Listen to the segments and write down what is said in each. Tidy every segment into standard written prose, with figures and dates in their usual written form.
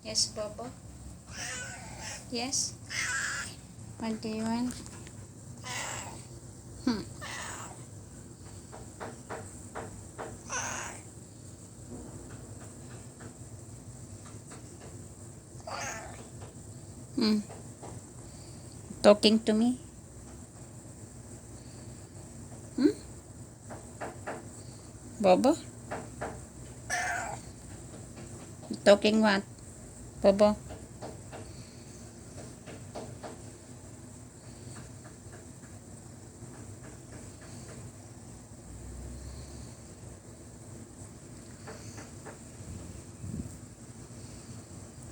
Yes, Bobo. Yes. What do you want? Hmm. Hmm. Talking to me? Hmm? Bobo? Talking what? Bobo?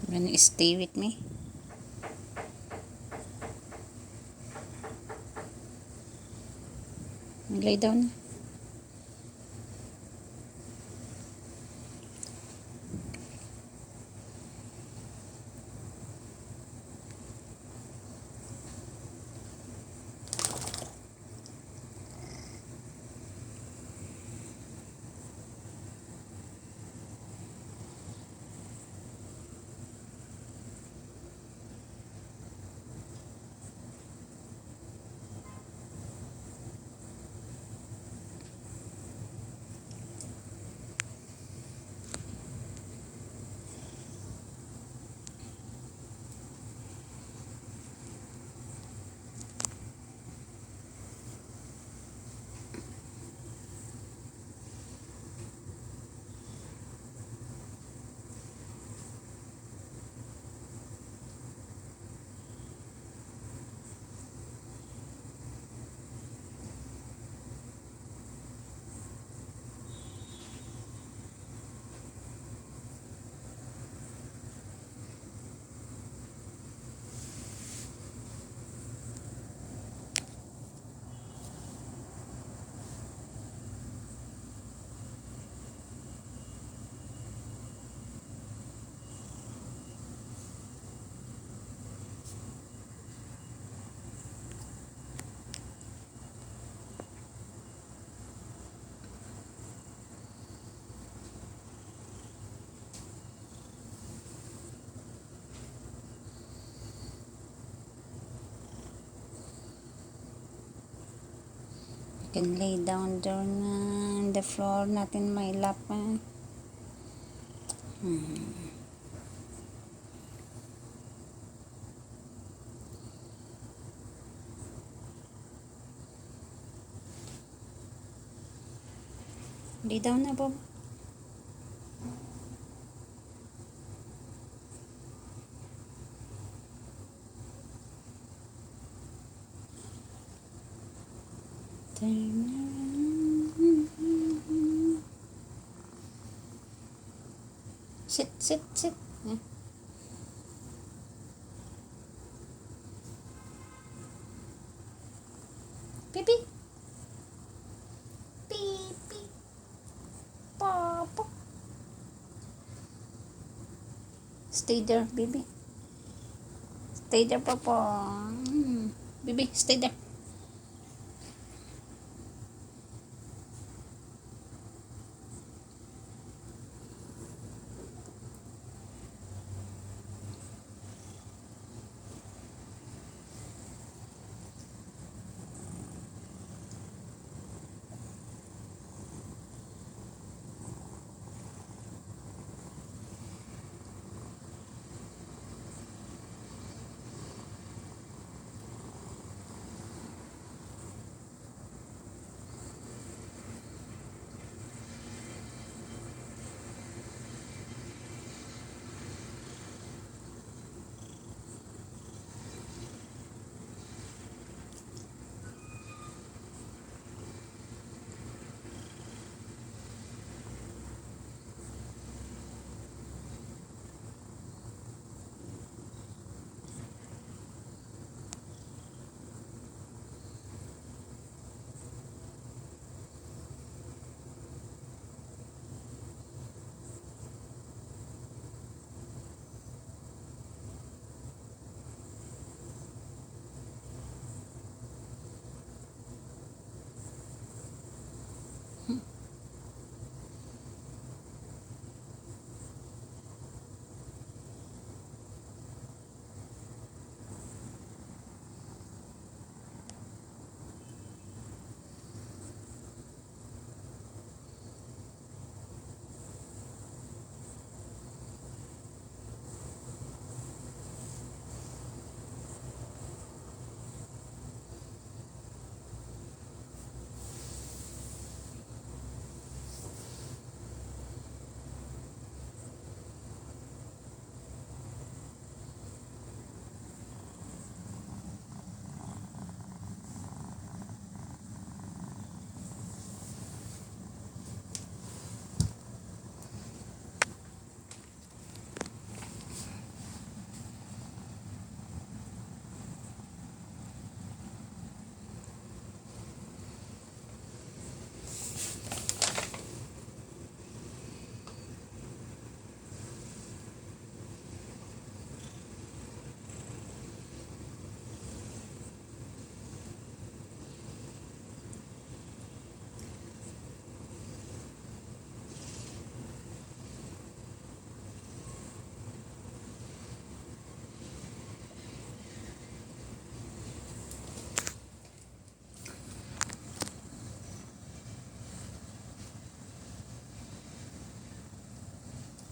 You wanna stay with me? Lay down. You can lay down there on the floor, not in my lap. Hmm. Lay down na, Bobo. Turn around. Sit, sit, sit. Hmm. Pipi. Pipi. Papa. Stay there, baby. Stay there, Papa. Hmm. Baby, stay there.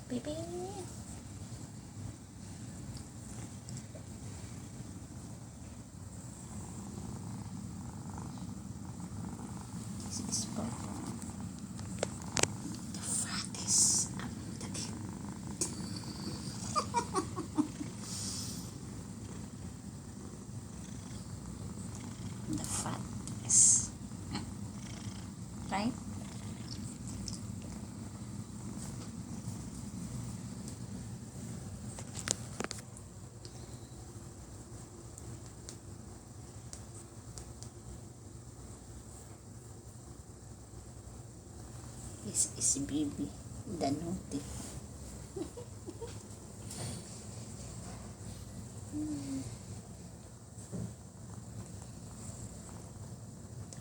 Baby. This is purple. The fattest. The fattest. Right? This is baby, the naughty.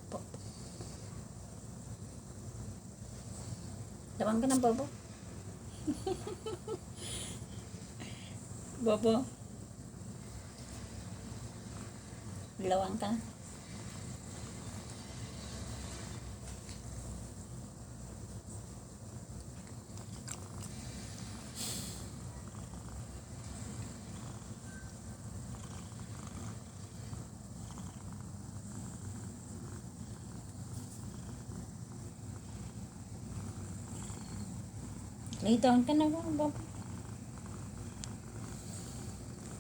Tapo. Lawang ka ng bobo. Bobo. Lawang ka. Lay down ka na, Bobo.